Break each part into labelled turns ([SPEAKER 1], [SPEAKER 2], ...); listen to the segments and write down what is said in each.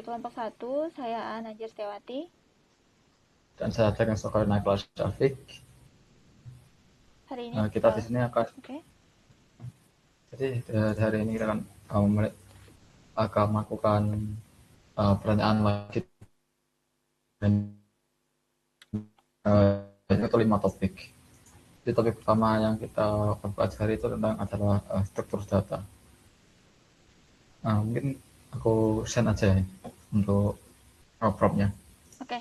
[SPEAKER 1] Di kelompok 1, saya Najir Setiawati.
[SPEAKER 2] Dan saya Tegan Sokarna Kelas Syafiq.
[SPEAKER 1] Hari ini
[SPEAKER 2] Kita di sini akan jadi hari ini kita akan melakukan pertanyaan wajib dan itu 5 topik. Jadi topik pertama yang kita akan bahas hari itu adalah struktur data. Mungkin aku send aja ya untuk prompt-nya.
[SPEAKER 1] Oke.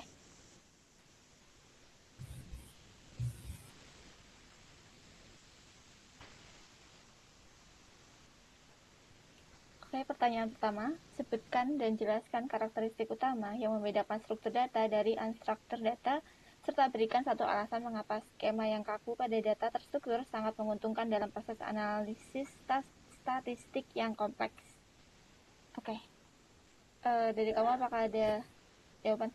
[SPEAKER 1] Oke, pertanyaan pertama. Sebutkan dan jelaskan karakteristik utama yang membedakan struktur data dari unstructured data, serta berikan satu alasan mengapa skema yang kaku pada data terstruktur sangat menguntungkan dalam proses analisis statistik yang kompleks. Oke. Dari kamu apakah ada jawaban?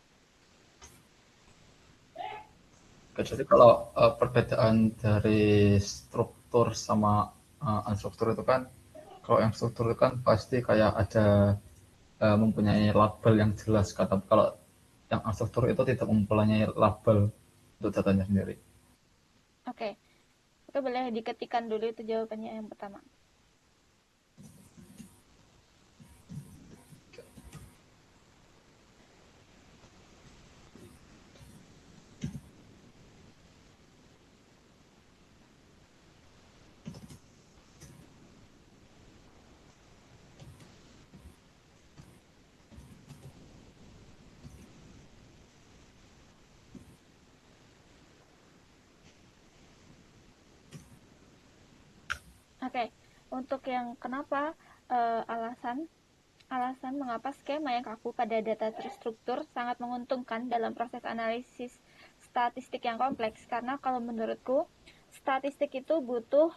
[SPEAKER 2] Jadi kalau perbedaan dari struktur sama unstruktur itu kan, kalau yang struktur itu kan pasti kayak ada mempunyai label yang jelas. Kalau yang unstruktur itu tidak mempunyai label untuk datanya sendiri.
[SPEAKER 1] Oke. Oke, boleh diketikkan dulu itu jawabannya yang pertama. Oke, untuk yang kenapa alasan mengapa skema yang kaku pada data terstruktur sangat menguntungkan dalam proses analisis statistik yang kompleks. Karena kalau menurutku, statistik itu butuh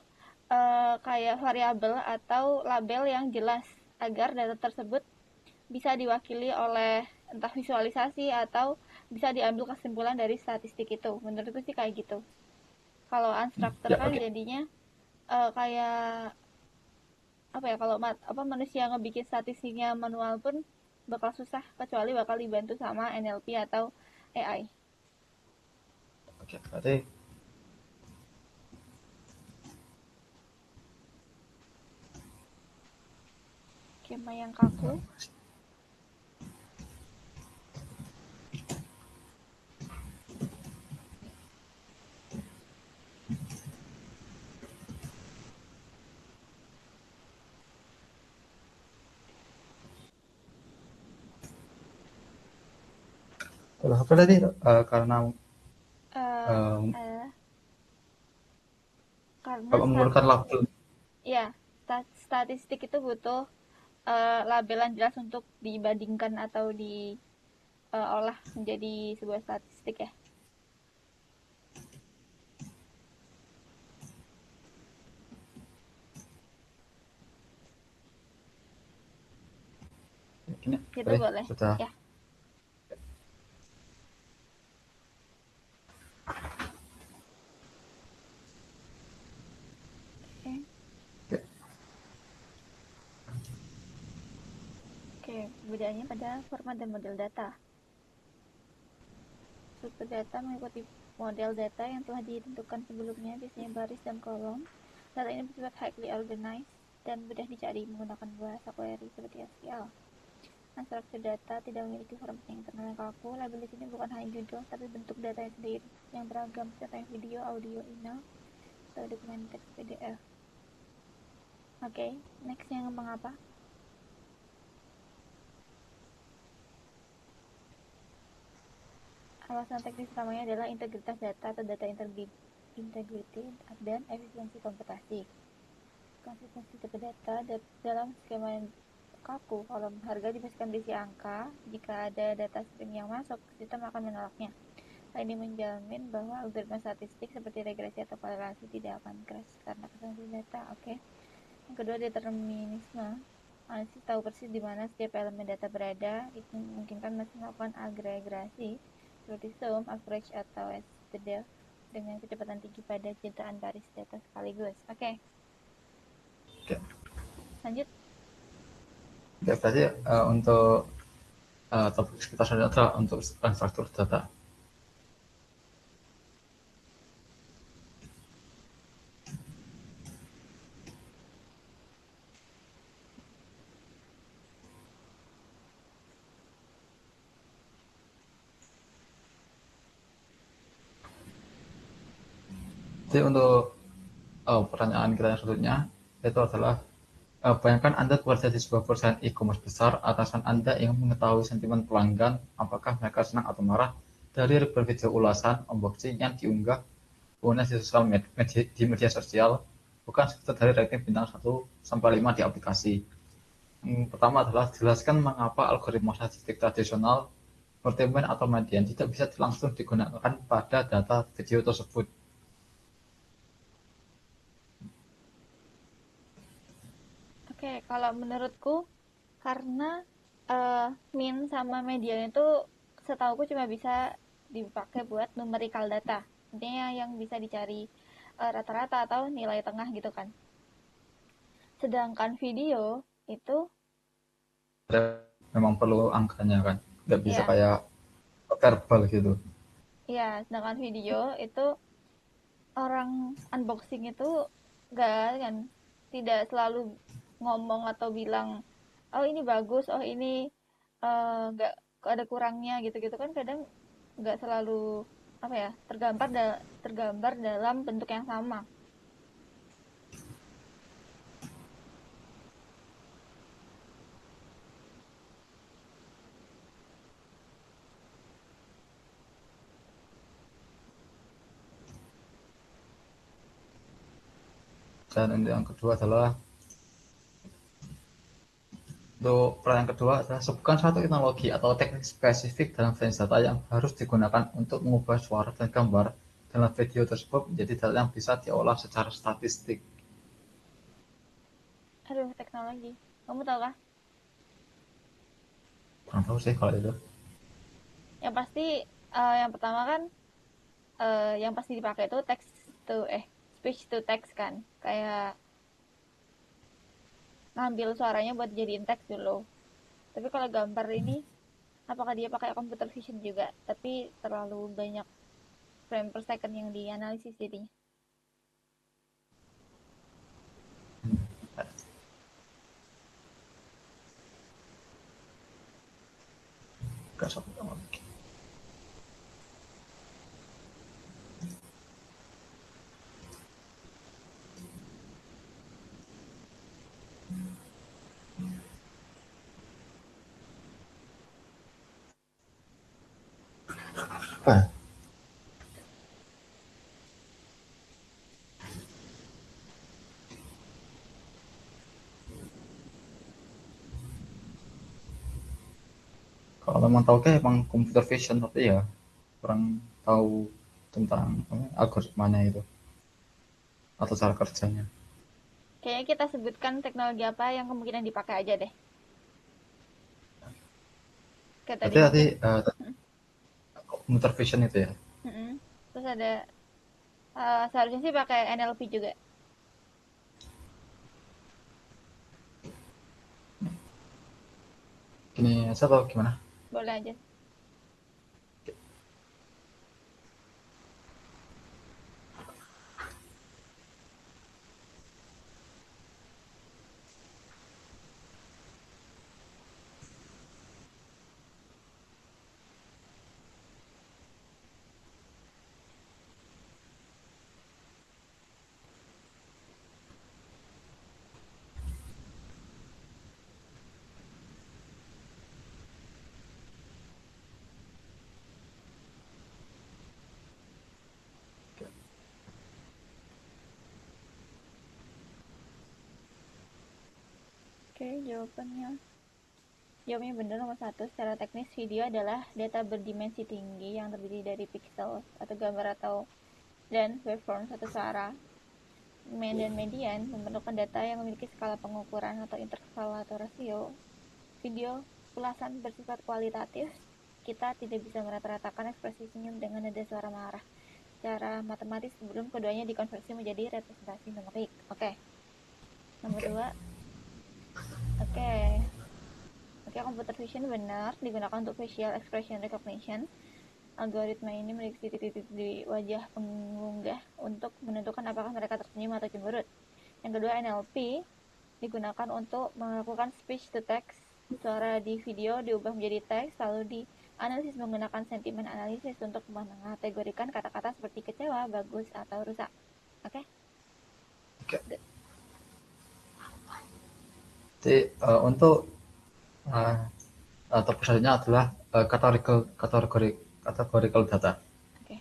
[SPEAKER 1] kayak variabel atau label yang jelas agar data tersebut bisa diwakili oleh entah visualisasi atau bisa diambil kesimpulan dari statistik itu. Menurutku sih kayak gitu. Kalau unstructured
[SPEAKER 2] Ya,
[SPEAKER 1] kan
[SPEAKER 2] oke.
[SPEAKER 1] jadinya kayak apa ya, kalau manusia ngebikin statistiknya manual pun bakal susah, kecuali bakal dibantu sama NLP atau AI.
[SPEAKER 2] Oke, berarti
[SPEAKER 1] Skema yang kaku.
[SPEAKER 2] kalau apa tadi karena
[SPEAKER 1] eh
[SPEAKER 2] eh,
[SPEAKER 1] uh, karena
[SPEAKER 2] kalau memerlukan label.
[SPEAKER 1] ya statistik itu butuh labelan jelas untuk dibandingkan atau diolah menjadi sebuah statistik ya.
[SPEAKER 2] Ini
[SPEAKER 1] Gitu
[SPEAKER 2] boleh
[SPEAKER 1] boleh
[SPEAKER 2] sudah.
[SPEAKER 1] ya. Oke.
[SPEAKER 2] Oke.
[SPEAKER 1] Oke, bedanya pada format dan model data. Struktur data mengikuti model data yang telah ditentukan sebelumnya, biasanya baris dan kolom. Data ini bersifat highly organized dan mudah dicari menggunakan bahasa query seperti SQL. Unstructured data tidak memiliki format yang internal yang kaku. Label di sini bukan hanya judul, tapi bentuk data yang sendiri yang beragam, contohnya video, audio, email, atau dokumen teks PDF. Oke, next yang mengapa? Alasan teknis utamanya adalah integritas data atau data integrity dan efisiensi komputasi. Konsistensi tipe data dalam skema yang kaku, kolom harga dipastikan berisi angka. Jika ada data string yang masuk, sistem akan menolaknya. Hal ini menjamin bahwa algoritma statistik seperti regresi atau korelasi tidak akan crash karena kesensitifan data. Oke. Yang kedua, determinisme. Analisis tahu persis di mana setiap elemen data berada. Itu memungkinkan mesin melakukan agregasi seperti sum, average, atau std dengan kecepatan tinggi pada jutaan baris data sekaligus. Oke.
[SPEAKER 2] Oke.
[SPEAKER 1] Lanjut.
[SPEAKER 2] Oke, berarti untuk topik kita selanjutnya adalah untuk struktur data. Jadi untuk pertanyaan kita yang selanjutnya itu adalah bayangkan Anda bekerja di sebuah perusahaan e-commerce besar, atasan Anda ingin mengetahui sentimen pelanggan, apakah mereka senang atau marah dari ribuan video ulasan unboxing yang diunggah pengguna di media sosial, bukan sekedar dari rating bintang 1 sampai 5 di aplikasi. Yang pertama adalah jelaskan mengapa algoritma statistik tradisional, entertainment atau media tidak bisa langsung digunakan pada data video tersebut.
[SPEAKER 1] Oke, kalau menurutku karena min sama median itu setauku cuma bisa dipakai buat numerical data. Intinya yang bisa dicari rata-rata atau nilai tengah gitu kan. Sedangkan video itu
[SPEAKER 2] Memang perlu angkanya kan, nggak bisa
[SPEAKER 1] ya,
[SPEAKER 2] kayak verbal gitu.
[SPEAKER 1] ya, sedangkan video itu orang unboxing itu enggak kan, tidak selalu ngomong atau bilang oh ini bagus, oh ini nggak ada kurangnya gitu-gitu kan, kadang nggak selalu apa ya, tergambar dalam bentuk yang sama.
[SPEAKER 2] Dan yang kedua adalah untuk peran yang kedua adalah sebutkan satu teknologi atau teknik spesifik dalam sains data yang harus digunakan untuk mengubah suara dan gambar dalam video tersebut menjadi data yang bisa diolah secara statistik.
[SPEAKER 1] Aduh, teknologi, kamu tahu kah?
[SPEAKER 2] Kurang tahu sih kalau itu.
[SPEAKER 1] Yang pasti yang pertama kan yang pasti dipakai itu speech to text kan, kayak ngambil suaranya buat jadiin teks dulu. Tapi kalau gambar ini, apakah dia pakai computer vision juga? Tapi terlalu banyak frame per second yang dianalisis jadinya.
[SPEAKER 2] Gak satu teknologi. Apa? Kalau memang tahu kayak emang computer vision, tapi ya kurang tahu tentang algoritmanya itu atau cara kerjanya.
[SPEAKER 1] Kayaknya kita sebutkan teknologi apa yang kemungkinan dipakai aja deh. Kayak tadi
[SPEAKER 2] Berarti tadi
[SPEAKER 1] mungkin.
[SPEAKER 2] computer vision itu ya.
[SPEAKER 1] Mm-mm. Terus ada seharusnya sih pakai NLP juga.
[SPEAKER 2] Gini aja atau gimana?
[SPEAKER 1] Boleh aja. Oke, Jawabnya benar nomor satu. Secara teknis, video adalah data berdimensi tinggi yang terdiri dari pixel atau gambar dan waveform satu suara. Dan median memerlukan data yang memiliki skala pengukuran atau interval atau rasio. Video ulasan bersifat kualitatif. Kita tidak bisa merata-ratakan ekspresi senyum dengan nada suara marah secara matematis sebelum keduanya dikonversi menjadi representasi numerik. Oke. Nomor dua. Oke. Oke, computer vision benar digunakan untuk facial expression recognition. Algoritma ini mendeteksi titik-titik di wajah pengunggah untuk menentukan apakah mereka tersenyum atau cemberut. Yang kedua, NLP digunakan untuk melakukan speech to text. Suara di video diubah menjadi teks, lalu dianalisis menggunakan sentimen analisis untuk mengategorikan kata-kata seperti kecewa, bagus, atau rusak. Oke?
[SPEAKER 2] Oke. Jadi untuk topik selanjutnya adalah categorical data.
[SPEAKER 1] Oke.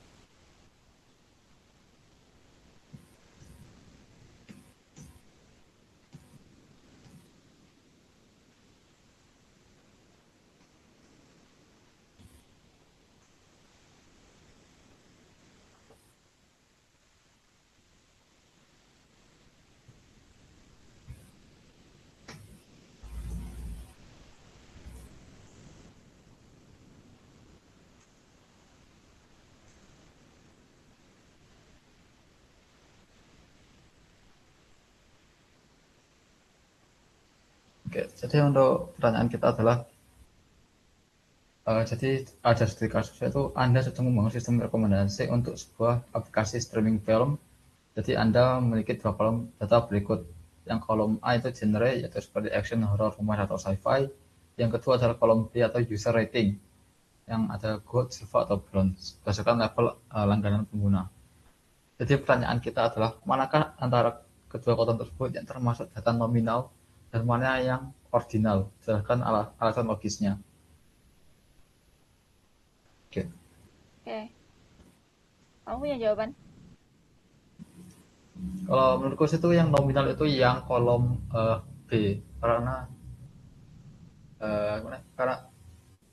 [SPEAKER 2] Oke, jadi untuk pertanyaan kita adalah jadi ada studi kasusnya itu Anda sedang membangun sistem rekomendasi untuk sebuah aplikasi streaming film. Jadi Anda memiliki dua kolom data berikut. Yang kolom A itu genre, yaitu seperti action, horror, romance, atau sci-fi. Yang kedua adalah kolom B atau user rating, yang ada gold, silver, atau bronze, berdasarkan level langganan pengguna. Jadi pertanyaan kita adalah, manakah antara kedua kolom tersebut yang termasuk data nominal dan mana yang ordinal? Jelaskan alasan logisnya. Oke.
[SPEAKER 1] Oke. Kamu punya jawaban?
[SPEAKER 2] Kalau menurutku itu yang nominal itu yang kolom B, karena karena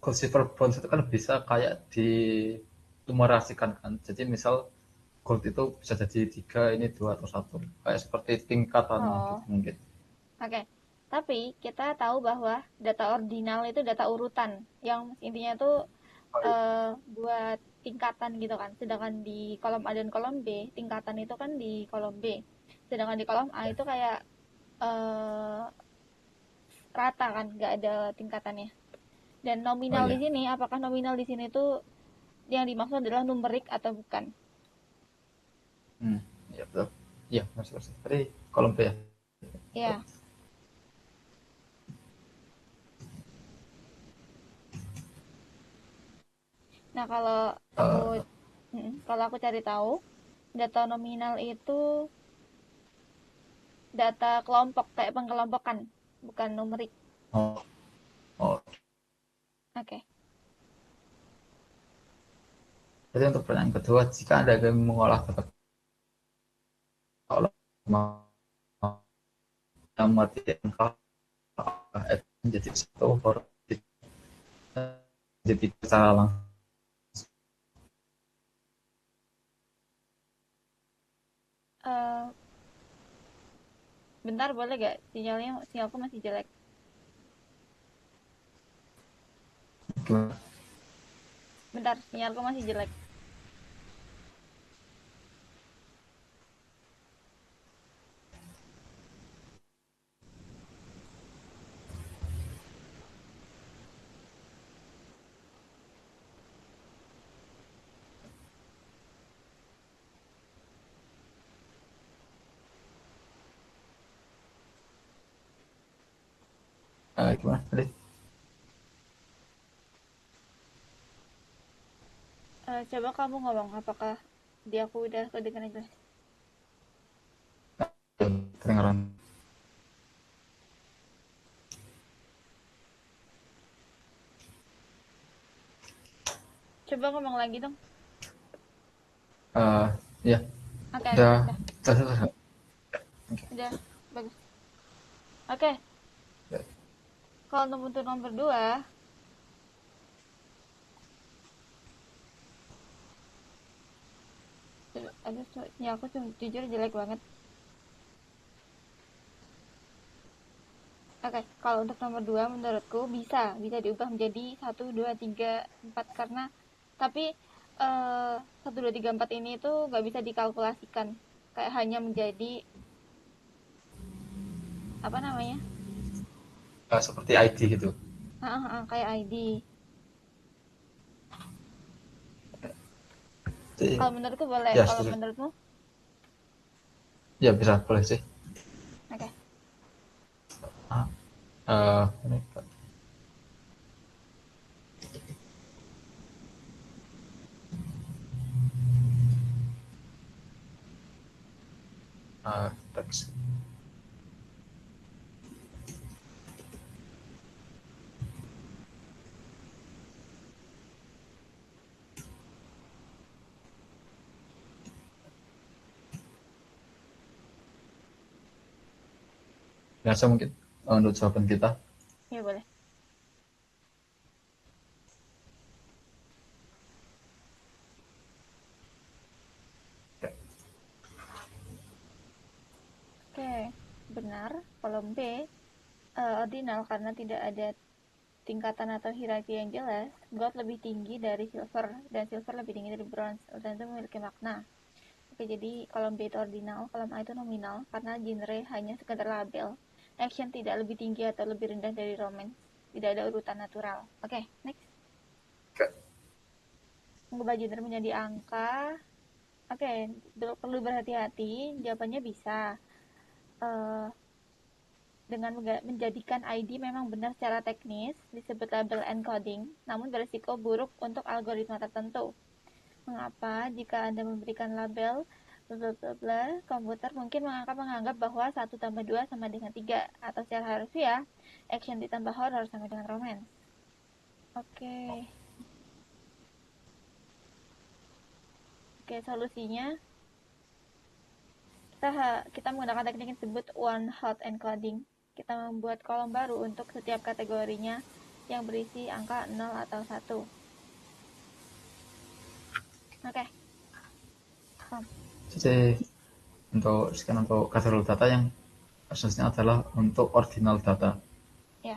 [SPEAKER 2] gold, silver, bronze itu kan bisa kayak dinumerasikan kan. Jadi misal gold itu bisa jadi 3, ini 2 atau 1. Kayak seperti tingkatannya
[SPEAKER 1] Oh,
[SPEAKER 2] gitu mungkin.
[SPEAKER 1] oke. Tapi kita tahu bahwa data ordinal itu data urutan, yang intinya tuh
[SPEAKER 2] Oh, iya.
[SPEAKER 1] buat tingkatan gitu kan. Sedangkan di kolom A dan kolom B, tingkatan itu kan di kolom B. Sedangkan di kolom A itu kayak eh, rata kan, nggak ada tingkatannya. Dan
[SPEAKER 2] Oh
[SPEAKER 1] nominal di
[SPEAKER 2] iya.
[SPEAKER 1] sini, apakah nominal di sini tuh yang dimaksud adalah numerik atau bukan?
[SPEAKER 2] Hmm, iya betul. Iya, masuk. Tadi kolom B ya.
[SPEAKER 1] Ya. Nah,
[SPEAKER 2] Eh,
[SPEAKER 1] kalau aku cari tahu, data nominal itu data kelompok kayak pengkelompokan, bukan numerik.
[SPEAKER 2] oh, oh.
[SPEAKER 1] Oke.
[SPEAKER 2] Jadi untuk pertanyaan kedua, jika Anda ingin mengolah data kolom yang mati angka menjadi satu huruf jadi secara langsung.
[SPEAKER 1] Eh, bentar boleh gak? Sinyalku masih jelek. Bentar, sinyalku masih jelek.
[SPEAKER 2] Gimana tadi?
[SPEAKER 1] Coba kamu ngomong, apakah di aku udah kedengeran jelas?
[SPEAKER 2] Kedengaran.
[SPEAKER 1] Coba ngomong lagi dong.
[SPEAKER 2] Ya,
[SPEAKER 1] Oke, oke,
[SPEAKER 2] udah
[SPEAKER 1] udah.
[SPEAKER 2] selesai.
[SPEAKER 1] Udah, bagus. Oke, kalau untuk nomor 2, aduh, sinyalku jujur jelek banget. Oke, kalau untuk nomor 2 menurutku bisa diubah menjadi 1, 2, 3, 4 karena tapi 1, 2, 3, 4 ini tuh nggak bisa dikalkulasikan. Kayak hanya menjadi apa namanya?
[SPEAKER 2] Seperti ID gitu.
[SPEAKER 1] Kayak ID.
[SPEAKER 2] Jadi,
[SPEAKER 1] Kalau menurutku boleh,
[SPEAKER 2] ya
[SPEAKER 1] kalau
[SPEAKER 2] setuju.
[SPEAKER 1] menurutmu?
[SPEAKER 2] Ya bisa boleh sih.
[SPEAKER 1] Oke.
[SPEAKER 2] Ah, ini teks. Biasa mungkin untuk jawaban kita.
[SPEAKER 1] Ya boleh. Oke, benar. Kolom B ordinal karena tidak ada tingkatan atau hierarki yang jelas. Gold lebih tinggi dari silver dan silver lebih tinggi dari bronze. Dan itu memiliki makna. Oke, jadi kolom B itu ordinal, kolom A itu nominal karena genre hanya sekedar label. Action tidak lebih tinggi atau lebih rendah dari romance. Tidak ada urutan natural. Oke, next.
[SPEAKER 2] Oke.
[SPEAKER 1] Mengubah genre menjadi angka. Oke, perlu berhati-hati. Jawabannya bisa. Eh, dengan menjadikan ID memang benar secara teknis, disebut label encoding, namun berisiko buruk untuk algoritma tertentu. Mengapa? Jika Anda memberikan label bla bla bla, komputer mungkin menganggap bahwa 1 tambah 2 sama dengan 3, atau secara harfiah, action ditambah horror sama dengan romance. Oke, oke, solusinya kita menggunakan teknik yang disebut one hot encoding. Kita membuat kolom baru untuk setiap kategorinya yang berisi angka 0 atau 1. Oke, Tom.
[SPEAKER 2] Jadi sekian untuk kategori data yang asasnya adalah untuk ordinal data.
[SPEAKER 1] Ya,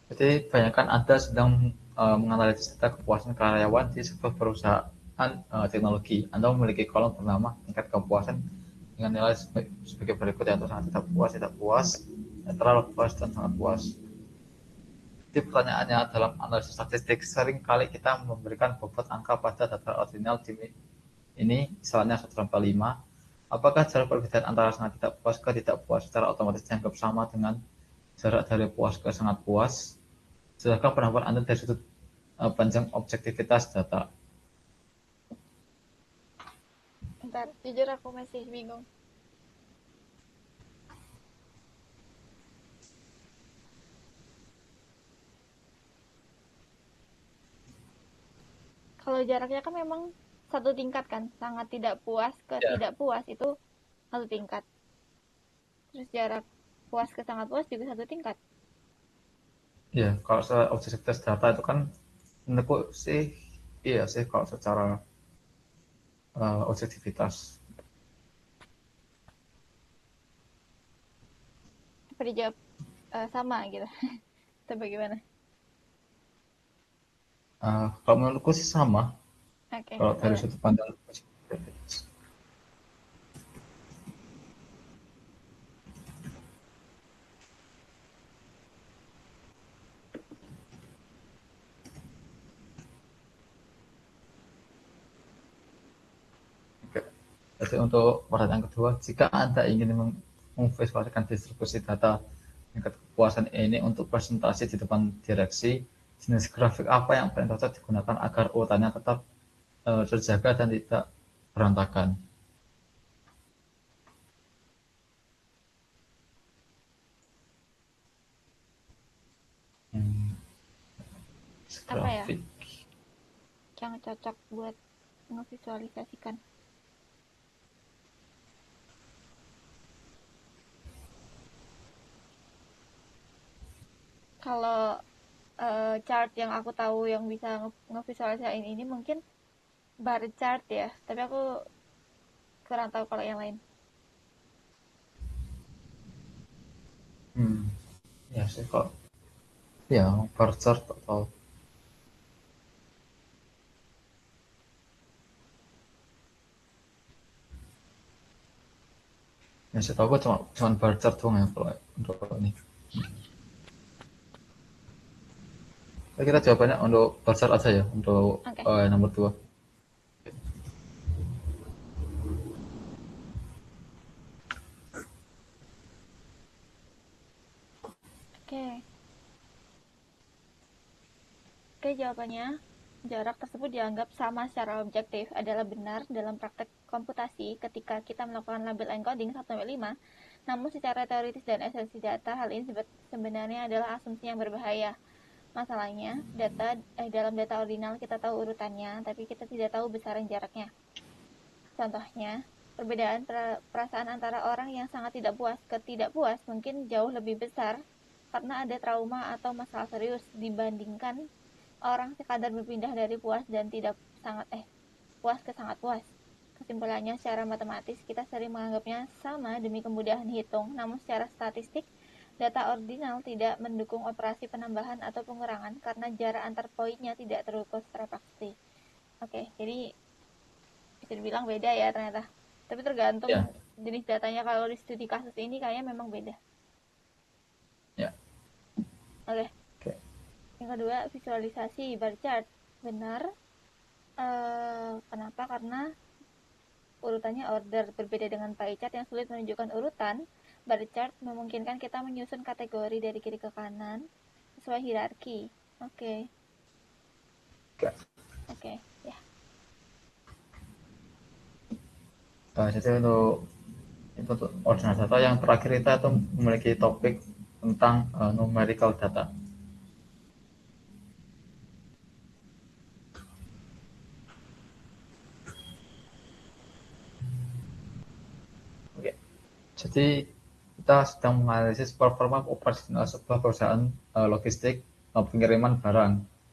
[SPEAKER 2] Jadi banyakkan Anda sedang menganalisis data kepuasan karyawan di sebuah perusahaan teknologi. Anda memiliki kolom bernama tingkat kepuasan dengan nilai sebagai berikut, yaitu sangat tidak puas, netral, puas, dan sangat puas. Jadi pertanyaannya dalam analisis statistik, sering kali kita memberikan bobot angka pada data ordinal ini, misalnya 1/5. Apakah jarak perbedaan antara sangat tidak puas ke tidak puas secara otomatis dianggap sama dengan jarak dari puas ke sangat puas? Silakan pendapat Anda dari sudut panjang objektivitas data.
[SPEAKER 1] bentar. Jujur aku masih bingung. Kalau jaraknya kan memang satu tingkat kan, sangat tidak puas ke
[SPEAKER 2] Ya,
[SPEAKER 1] tidak puas itu satu tingkat. Terus jarak puas ke sangat puas juga satu tingkat.
[SPEAKER 2] ya, kalau secara objektivitas data itu kan menurutku sih iya sih kalau secara objektivitas.
[SPEAKER 1] Apa dijawab sama gitu? Atau bagaimana?
[SPEAKER 2] Kalau menurutku sih sama
[SPEAKER 1] Oke,
[SPEAKER 2] kalau dari
[SPEAKER 1] boleh.
[SPEAKER 2] sudut pandang objektivitas. Oke. Jadi untuk pertanyaan kedua, jika Anda ingin memvisualisasikan distribusi data tingkat kepuasan ini untuk presentasi di depan direksi, jenis grafik apa yang paling cocok digunakan agar urutannya tetap terjaga dan tidak berantakan? Hmm,
[SPEAKER 1] Apa ya
[SPEAKER 2] grafik.
[SPEAKER 1] yang cocok buat ngevisualisasikan? Kalau chart yang aku tahu yang bisa ngevisualisain ini mungkin bar chart ya, tapi aku kurang tahu kalau yang lain.
[SPEAKER 2] Hmm, ya sih kok. Ya, bar chart atau Yang saya tahu cuma bar chart doang ya kalau untuk ini. Kita jawabannya untuk bar chart aja ya untuk
[SPEAKER 1] Oke.
[SPEAKER 2] nomor 2.
[SPEAKER 1] Oke. Oke, jawabannya, jarak tersebut dianggap sama secara objektif adalah benar dalam praktek komputasi ketika kita melakukan label encoding 1-5, namun secara teoritis dan esensi data, hal ini sebenarnya adalah asumsi yang berbahaya. Masalahnya, dalam data ordinal kita tahu urutannya, tapi kita tidak tahu besaran jaraknya. Contohnya, perbedaan perasaan antara orang yang sangat tidak puas ke tidak puas mungkin jauh lebih besar karena ada trauma atau masalah serius dibandingkan orang sekadar berpindah dari puas dan tidak puas ke sangat puas. Kesimpulannya, secara matematis kita sering menganggapnya sama demi kemudahan hitung, namun secara statistik data ordinal tidak mendukung operasi penambahan atau pengurangan karena jarak antar poinnya tidak terukur secara pasti. Oke, jadi bisa dibilang beda ya ternyata. Tapi tergantung
[SPEAKER 2] Ya,
[SPEAKER 1] jenis datanya. Kalau di studi kasus ini kayaknya memang beda.
[SPEAKER 2] ya.
[SPEAKER 1] Oke.
[SPEAKER 2] Oke.
[SPEAKER 1] Yang kedua, visualisasi bar chart. Benar. Kenapa? Karena urutannya order. Berbeda dengan pie chart yang sulit menunjukkan urutan, bar chart memungkinkan kita menyusun kategori dari kiri ke kanan sesuai hierarki. Oke.
[SPEAKER 2] Oke.
[SPEAKER 1] Oke. Ya.
[SPEAKER 2] Jadi untuk ordinal data yang terakhir kita itu memiliki topik tentang numerical data. Oke. Jadi kita sedang menganalisis performa operasional sebuah perusahaan logistik pengiriman barang.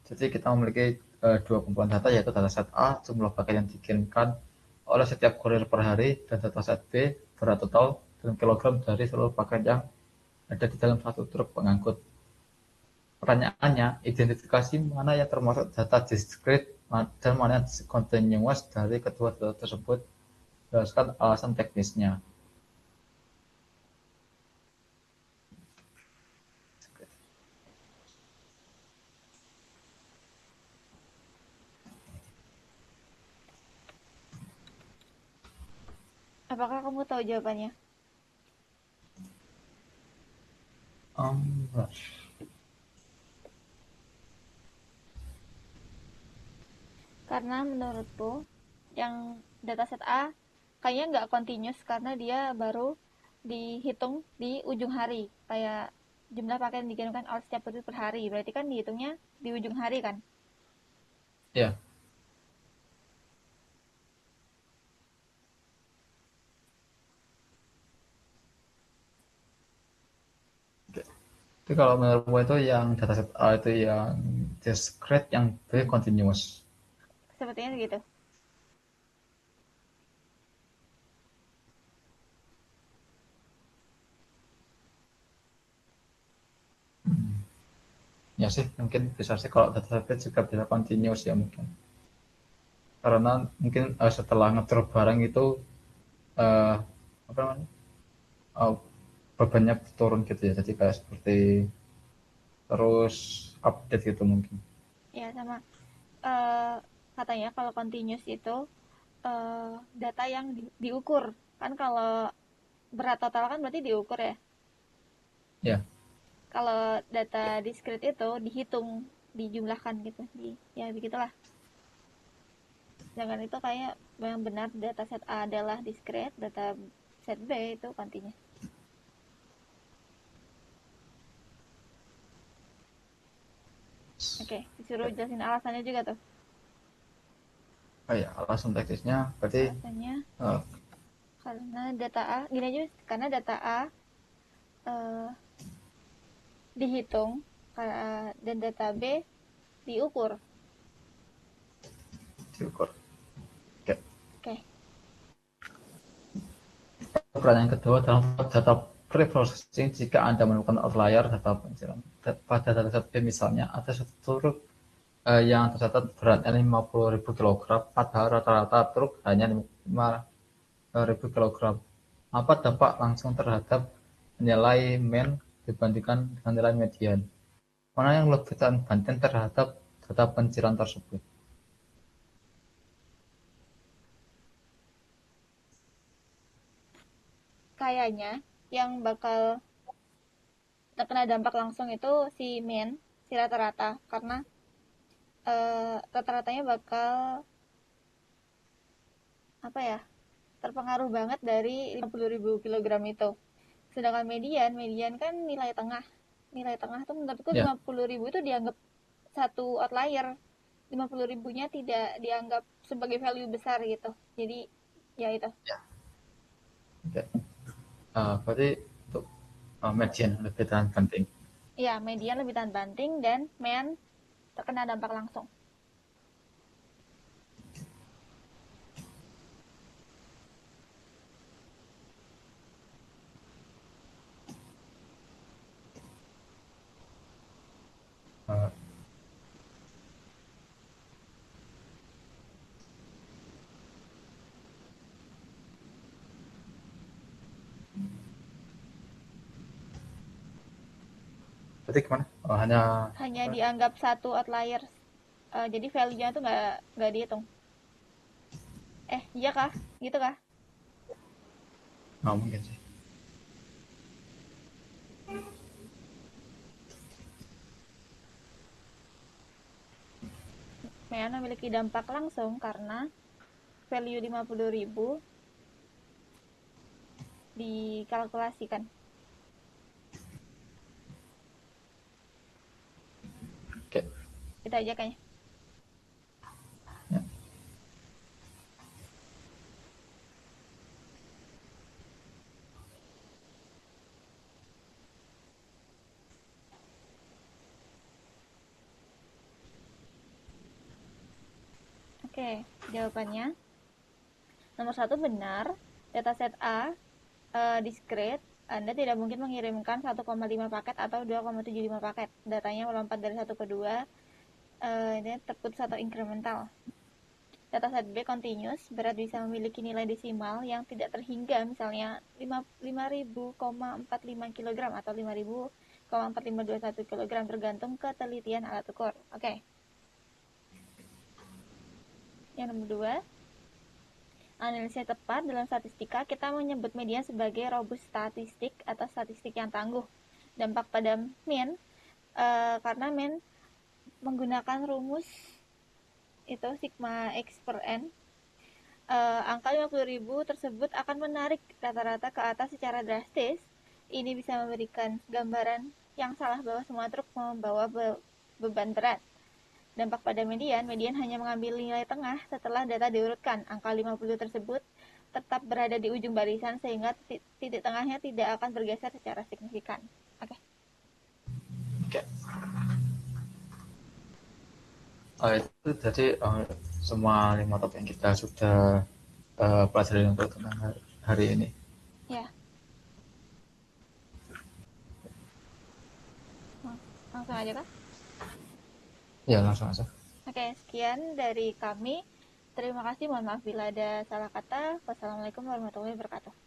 [SPEAKER 2] Jadi kita memiliki dua kumpulan data, yaitu dataset A, jumlah paket yang dikirimkan oleh setiap kurir per hari, dan dataset B, berat total dalam kilogram dari seluruh paket yang ada di dalam satu truk pengangkut. Pertanyaannya, identifikasi mana yang termasuk data discrete dan mana yang continuous dari kedua data tersebut berdasarkan alasan teknisnya.
[SPEAKER 1] Apakah kamu tahu jawabannya?
[SPEAKER 2] Um,
[SPEAKER 1] Karena menurutku yang dataset A kayaknya nggak continuous karena dia baru dihitung di ujung hari, kayak jumlah paket yang dikirimkan oleh setiap kurir per hari, berarti kan dihitungnya di ujung hari kan.
[SPEAKER 2] ya, jadi kalau menurutmu itu yang dataset A itu yang discrete, yang B continuous.
[SPEAKER 1] Sepertinya gitu.
[SPEAKER 2] Ya sih, mungkin bisa sih kalau dataset B juga bisa continuous ya mungkin. Karena mungkin setelah ngedrop barang itu uh, apa namanya, uh, bebannya turun gitu ya. Jadi kayak seperti terus update gitu mungkin.
[SPEAKER 1] Ya sama, eh, katanya kalau continuous itu data yang diukur kan. Kalau berat total kan berarti diukur ya.
[SPEAKER 2] Ya,
[SPEAKER 1] Kalau data discrete itu dihitung, dijumlahkan gitu, ya begitulah. Sedangkan itu kayak yang benar data set A adalah discrete, data set B itu continuous. Oke, disuruh jelasin alasannya juga tuh.
[SPEAKER 2] oh ya, alasan teknisnya berarti
[SPEAKER 1] Alasannya
[SPEAKER 2] uh,
[SPEAKER 1] karena data A, gini aja, karena data A eh, dihitung dan data B diukur.
[SPEAKER 2] diukur. Oke.
[SPEAKER 1] Oke.
[SPEAKER 2] Pertanyaan kedua, dalam data pre-processing, jika Anda menemukan outlier data penjelasan pada dataset B misalnya, ada satu truk yang tercatat beratnya 50.000 kg, padahal rata-rata truk hanya 5.000 kg. Apa dampak langsung terhadap nilai mean dibandingkan dengan nilai median? Mana yang lebih banting terhadap data pencilan tersebut?
[SPEAKER 1] Kayaknya yang bakal terkena dampak langsung itu si mean, si rata-rata, karena rata-ratanya bakal apa ya, terpengaruh banget dari 50.000 kilogram itu. Sedangkan median, median kan nilai tengah. Nilai tengah tuh menurutku
[SPEAKER 2] Ya,
[SPEAKER 1] 50.000 itu dianggap satu outlier. 50 ribunya tidak dianggap sebagai value besar gitu. Jadi ya itu.
[SPEAKER 2] oke. Berarti untuk median lebih tahan banting.
[SPEAKER 1] Ya, median lebih tahan banting dan mean terkena dampak langsung.
[SPEAKER 2] Eh, Berarti gimana? Hanya
[SPEAKER 1] Hanya
[SPEAKER 2] apa?
[SPEAKER 1] dianggap satu outlier. Jadi value-nya tuh nggak dihitung. Iya kah? Gitu kah?
[SPEAKER 2] Nggak mungkin sih.
[SPEAKER 1] Mean memiliki dampak langsung karena value 50.000 dikalkulasikan.
[SPEAKER 2] Oke.
[SPEAKER 1] Itu aja kayaknya.
[SPEAKER 2] Ya.
[SPEAKER 1] Oke, jawabannya. Nomor satu benar, dataset A discrete, Anda tidak mungkin mengirimkan 1,5 paket atau 2,75 paket. Datanya melompat dari satu ke dua, ini terputus atau incremental. Dataset B continuous, berat bisa memiliki nilai desimal yang tidak terhingga, misalnya 5.000,45 kg atau 5.000,4521 kg, tergantung ketelitian alat ukur. Oke. Yang nomor dua, analisis tepat dalam statistika, kita menyebut median sebagai robust statistik atau statistik yang tangguh. Dampak pada mean, karena mean menggunakan rumus itu sigma x per n, angka 50.000 tersebut akan menarik rata-rata ke atas secara drastis. Ini bisa memberikan gambaran yang salah bahwa semua truk membawa beban berat. Dampak pada median, median hanya mengambil nilai tengah setelah data diurutkan. Angka 50 tersebut tetap berada di ujung barisan sehingga titik tengahnya tidak akan bergeser secara signifikan. Oke.
[SPEAKER 2] Oke. Itu jadi semua 5 topik yang kita sudah pelajari untuk tentang hari ini.
[SPEAKER 1] Ya, langsung aja kan?
[SPEAKER 2] Ya, langsung aja.
[SPEAKER 1] Oke, sekian dari kami. Terima kasih, mohon maaf bila ada salah kata. Wassalamualaikum warahmatullahi wabarakatuh.